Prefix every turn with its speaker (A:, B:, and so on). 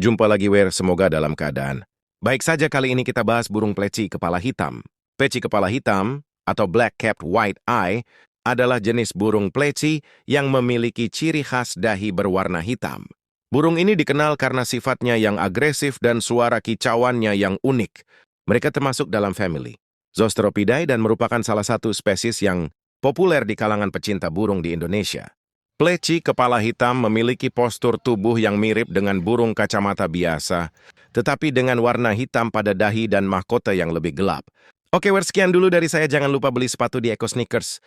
A: Jumpa lagi, semoga dalam keadaan baik saja. Kali ini kita bahas burung pleci kepala hitam. Pleci kepala hitam atau black-capped white-eye adalah jenis burung pleci yang memiliki ciri khas dahi berwarna hitam. Burung ini dikenal karena sifatnya yang agresif dan suara kicauannya yang unik. Mereka termasuk dalam famili Zostoropidae dan merupakan salah satu spesies yang populer di kalangan pecinta burung di Indonesia. Pleci kepala hitam memiliki postur tubuh yang mirip dengan burung kacamata biasa, tetapi dengan warna hitam pada dahi dan mahkota yang lebih gelap. Oke, sekian dulu dari saya. Jangan lupa beli sepatu di Eko Sneakers.